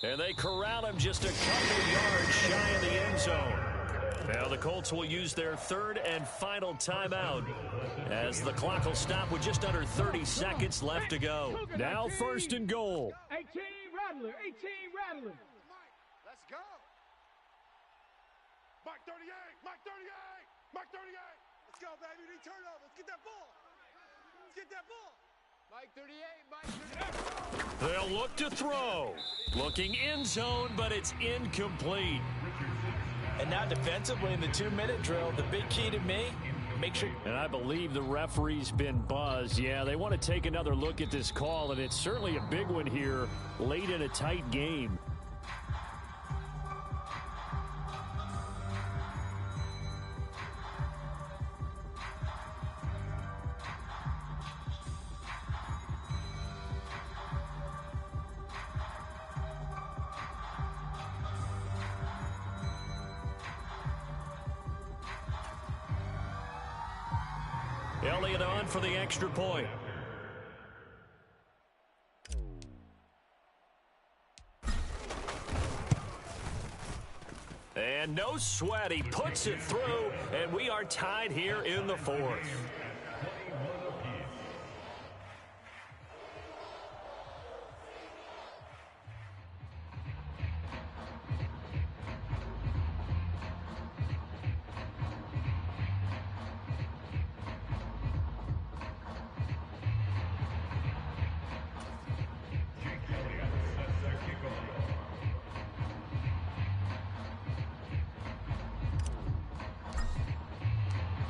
D: And they corral him just a couple yards shy of the end zone. Now the Colts will use their third and final timeout as the clock will stop with just under 30 seconds left to go. Now first and goal.
A: 18 Rattler. 18 Rattler.
B: Let's go.
C: Mike 38, Mike 38, Mike 38.
B: Let's go, baby. They turn over. Let's get that ball. Let's get that ball. Mike 38, Mike 38.
D: They'll look to throw. Looking end zone, but it's incomplete.
H: And now defensively in the 2-minute drill, the big key to me, make sure.
D: And I believe the referee's been buzzed. Yeah, they want to take another look at this call, and it's certainly a big one here late in a tight game. Elliott on for the extra point. And no sweat. He puts it through, and we are tied here in the fourth.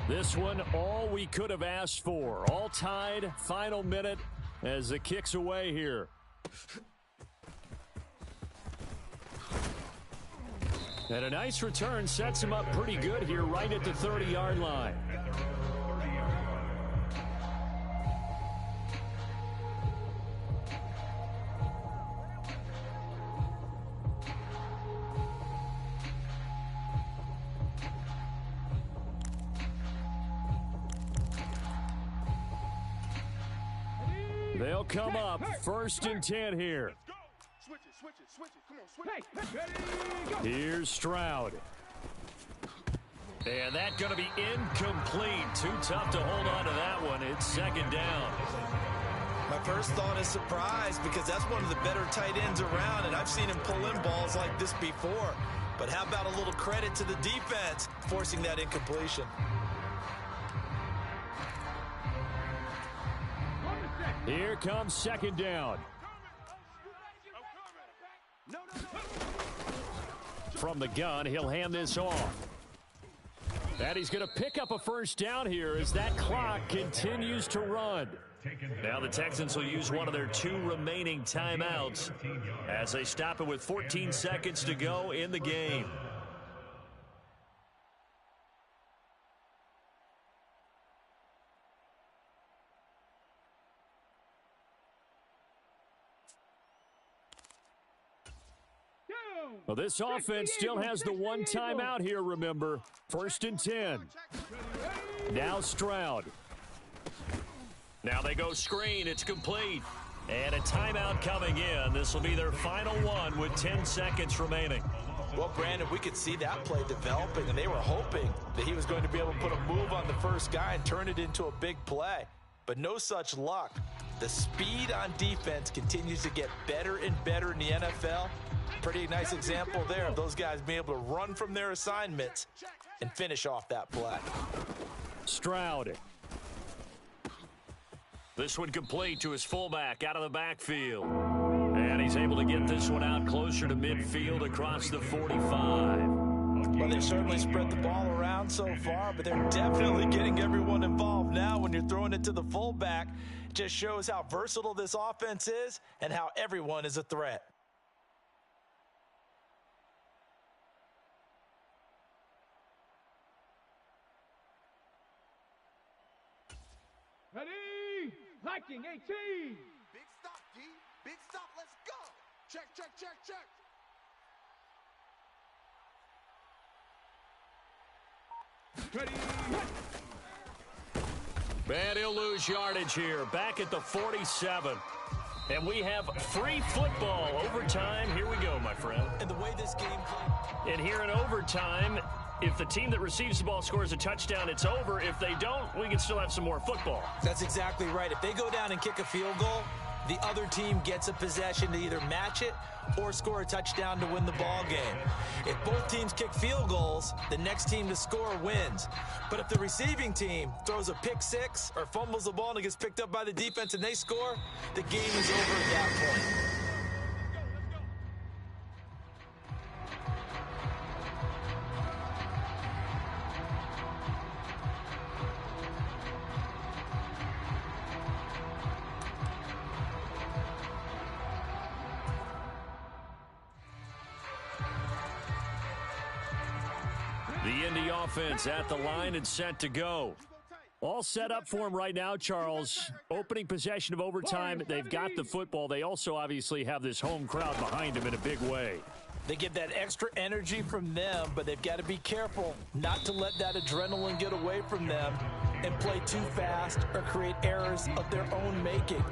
D: This one, all we could have asked for. All tied, final minute as the kick's away here. And a nice return sets him up pretty good here right at the 30-yard line. They'll come up first and 10 here.
C: Switch it, switch it, switch it. Come on, switch it.
D: Here's Stroud. And that's going to be incomplete. Too tough to hold on to that one. It's second down.
E: My first thought is surprise, because that's one of the better tight ends around, and I've seen him pull in balls like this before. But how about a little credit to the defense forcing that incompletion?
D: Here comes second down. From the gun, he'll hand this off. And he's going to pick up a first down here as that clock continues to run. Now the Texans will use one of their 2 remaining timeouts as they stop it with 14 seconds to go in the game. Well, this offense still has the one timeout here, remember. 1st and 10. Now Stroud. Now they go screen. It's complete. And a timeout coming in. This will be their final one with 10 seconds remaining.
E: Well, Brandon, we could see that play developing, and they were hoping that he was going to be able to put a move on the first guy and turn it into a big play. But no such luck. The speed on defense continues to get better and better in the NFL. Pretty nice example there of those guys being able to run from their assignments and finish off that play.
D: Stroud. This one complete to his fullback out of the backfield. And he's able to get this one out closer to midfield across the 45.
E: Well, they've certainly spread the ball around so far, but they're definitely getting everyone involved now when you're throwing it to the fullback. It just shows how versatile this offense is and how everyone is a threat.
A: Ready? Viking 18.
B: Big stop, D. Big stop. Let's go. Check, check, check, check.
A: Ready?
D: And he'll lose yardage here. Back at the 47. And we have free football. Overtime. Here we go, my friend.
E: And the way this game played.
D: And here in overtime, if the team that receives the ball scores a touchdown, it's over. If they don't, we can still have some more football.
E: That's exactly right. If they go down and kick a field goal, the other team gets a possession to either match it or score a touchdown to win the ball game. If both teams kick field goals, the next team to score wins. But if the receiving team throws a pick six or fumbles the ball and it gets picked up by the defense and they score, the game is over at that point.
D: The Indy offense at the line and set to go. All set up for him right now, Charles. Opening possession of overtime. They've got the football. They also obviously have this home crowd behind them in a big way.
E: They get that extra energy from them, but they've got to be careful not to let that adrenaline get away from them and play too fast or create errors of their own making.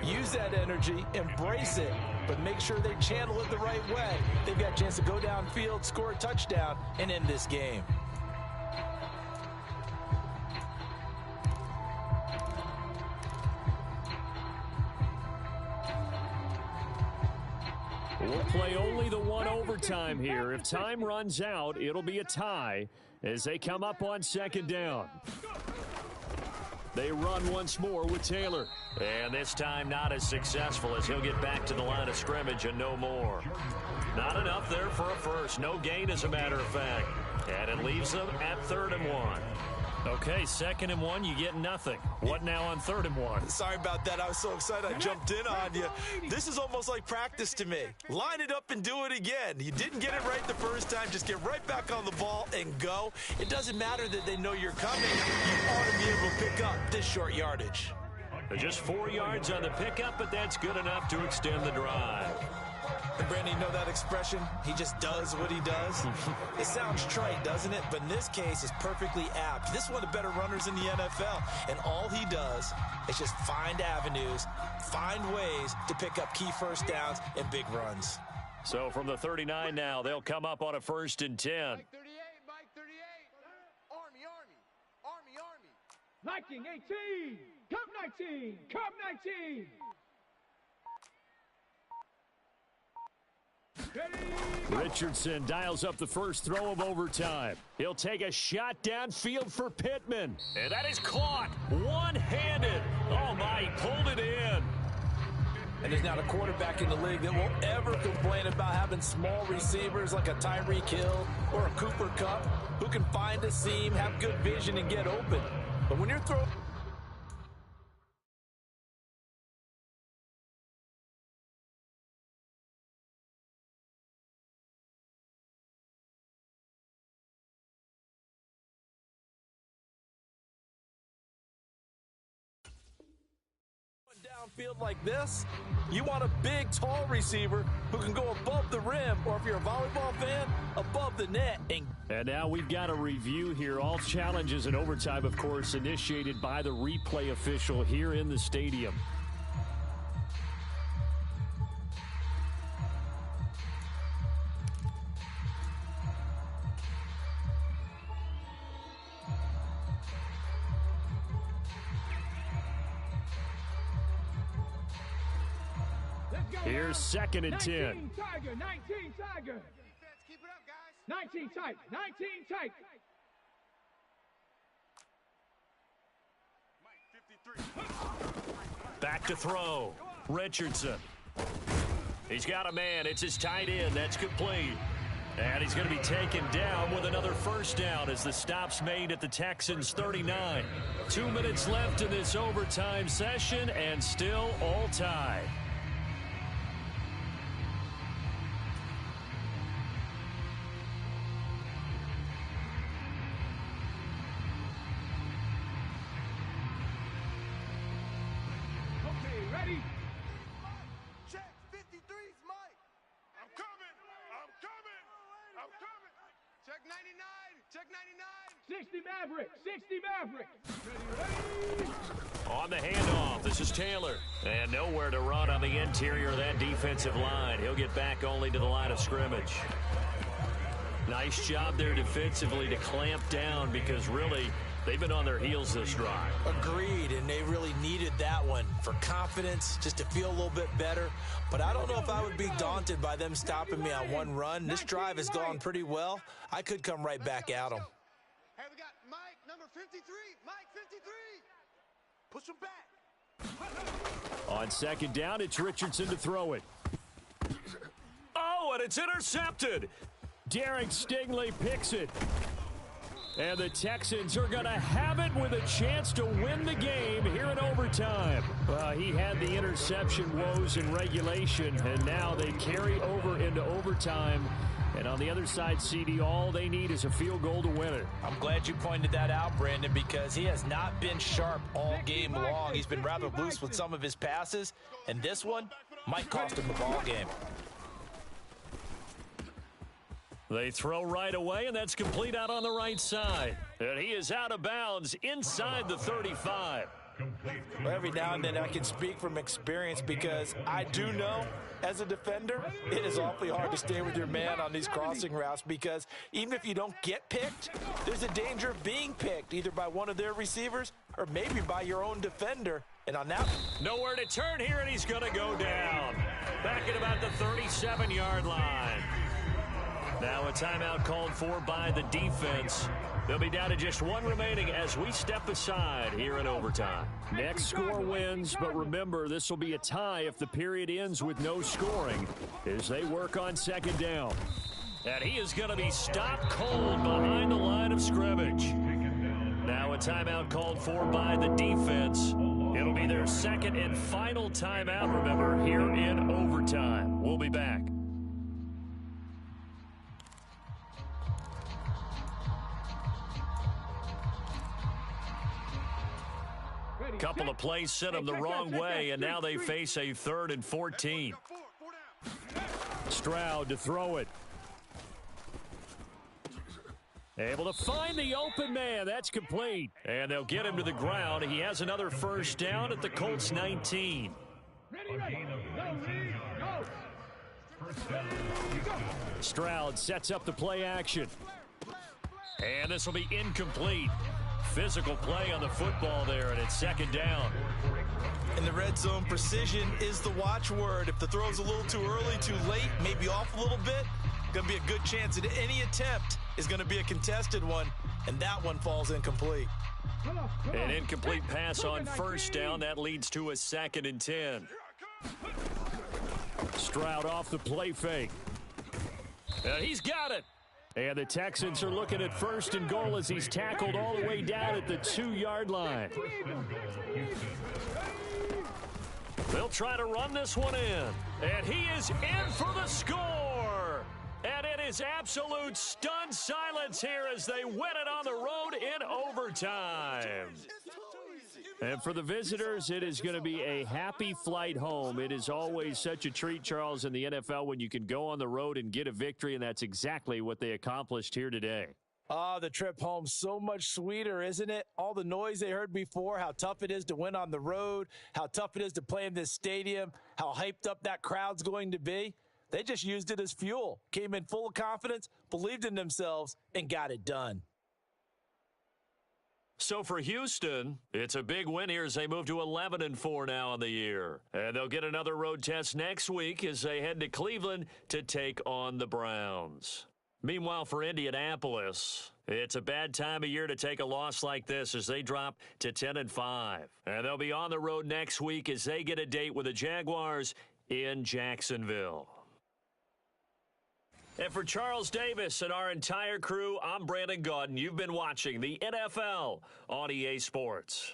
E: Use that energy, embrace it, but make sure they channel it the right way. They've got a chance to go downfield, score a touchdown, and end this game.
D: We'll play only the one overtime here. If time runs out, it'll be a tie as they come up on 2nd down. They run once more with Taylor. And this time not as successful as he'll get back to the line of scrimmage and no more. Not enough there for a first. No gain, as a matter of fact. And it leaves them at 3rd and 1. Okay, 2nd and 1, you get nothing. What now on 3rd and 1?
E: Sorry about that. I was so excited I jumped in on you. This is almost like practice to me. Line it up and do it again. You didn't get it right the first time. Just get right back on the ball and go. It doesn't matter that they know you're coming. You ought to be able to pick up this short yardage.
D: Just 4 yards on the pickup, but that's good enough to extend the drive.
E: And Brandon, you know that expression? He just does what he does. It sounds trite, doesn't it? But in this case, it's perfectly apt. This is one of the better runners in the NFL. And all he does is just find avenues, find ways to pick up key first downs and big runs.
D: So from the 39 now, they'll come up on a 1st and 10.
B: Mike 38, Mike 38. Army, Army. Army, Army.
A: Viking 18. Cub 19. Cub 19.
D: Richardson dials up the first throw of overtime. He'll take a shot downfield for Pittman. And that is caught one-handed. Oh, my, he pulled it in.
E: And there's not a quarterback in the league that will ever complain about having small receivers like a Tyreek Hill or a Cooper Kupp who can find a seam, have good vision, and get open. But when you're throwing...
H: downfield like this, you want a big, tall receiver who can go above the rim, or if you're a volleyball fan, above the net.
D: And now we've got a review here. All challenges in overtime, of course, initiated by the replay official here in the stadium. Here's 2nd and 10.
A: 19 Tiger, 19 Tiger.
B: Defense, keep it up, guys.
A: 19 tight, 19 tight.
C: Mike 53.
D: Back to throw. Richardson. He's got a man. It's his tight end. That's complete. And he's going to be taken down with another first down as the stop's made at the Texans' 39. 2 minutes left in this overtime session and still all tied.
B: Check 53's Mike.
C: I'm coming. I'm coming. I'm coming.
B: Check 99. Check 99.
A: 60 Maverick, 60 Maverick. Ready.
D: On the handoff, this is Taylor. And nowhere to run on the interior of that defensive line. He'll get back only to the line of scrimmage. Nice job there defensively to clamp down because really they've been on their heels this drive.
E: Agreed, and they really needed that one for confidence, just to feel a little bit better. But I don't know if I would be daunted by them stopping me on one run. This drive has gone pretty well. I could come right back at them.
B: Hey, we got Mike, number 53. Mike 53. Push him back.
D: On 2nd down, it's Richardson to throw it. Oh, and it's intercepted. Derek Stingley picks it. And the Texans are going to have it with a chance to win the game here in overtime. Well, he had the interception woes in regulation, and now they carry over into overtime. And on the other side, CD, all they need is a field goal to win it.
H: I'm glad you pointed that out, Brandon, because he has not been sharp all game long. He's been rather loose with some of his passes, and this one might cost him the ball game.
D: They throw right away, and that's complete out on the right side. And he is out of bounds inside the 35.
H: Well, every now and then I can speak from experience because I do know as a defender, it is awfully hard to stay with your man on these crossing routes because even if you don't get picked, there's a danger of being picked either by one of their receivers or maybe by your own defender. And on that,
D: nowhere to turn here, and he's going to go down. Back at about the 37-yard line. Now a timeout called for by the defense. They'll be down to just one remaining as we step aside here in overtime. Next score wins, but remember, this will be a tie if the period ends with no scoring as they work on 2nd down. And he is going to be stopped cold behind the line of scrimmage. Now a timeout called for by the defense. It'll be their 2nd and final timeout, remember, here in overtime. We'll be back. Couple of plays sent them the wrong way, and now they face a 3rd and 14. Stroud to throw it. Able to find the open man. That's complete. And they'll get him to the ground. He has another first down at the Colts 19. Stroud sets up the play action. And this will be incomplete. Physical play on the football there, and it's 2nd down.
E: In the red zone, precision is the watchword. If the throw's a little too early, too late, maybe off a little bit, going to be a good chance that any attempt is going to be a contested one, and that one falls incomplete.
D: An incomplete pass on first down. That leads to a 2nd and 10. Stroud off the play fake. And he's got it. And the Texans are looking at 1st and goal as he's tackled all the way down at the 2-yard line. They'll try to run this one in. And he is in for the score. And it is absolute stunned silence here as they win it on the road in overtime. And for the visitors, it is going to be a happy flight home. It is always such a treat, Charles, in the NFL when you can go on the road and get a victory, and that's exactly what they accomplished here today.
H: Oh, the trip home, so much sweeter, isn't it? All the noise they heard before, how tough it is to win on the road, how tough it is to play in this stadium, how hyped up that crowd's going to be. They just used it as fuel, came in full of confidence, believed in themselves, and got it done.
D: So for Houston, it's a big win here as they move to 11-4 now in the year. And they'll get another road test next week as they head to Cleveland to take on the Browns. Meanwhile, for Indianapolis, it's a bad time of year to take a loss like this as they drop to 10-5. And they'll be on the road next week as they get a date with the Jaguars in Jacksonville. And for Charles Davis and our entire crew, I'm Brandon Gaudin. You've been watching the NFL on EA Sports.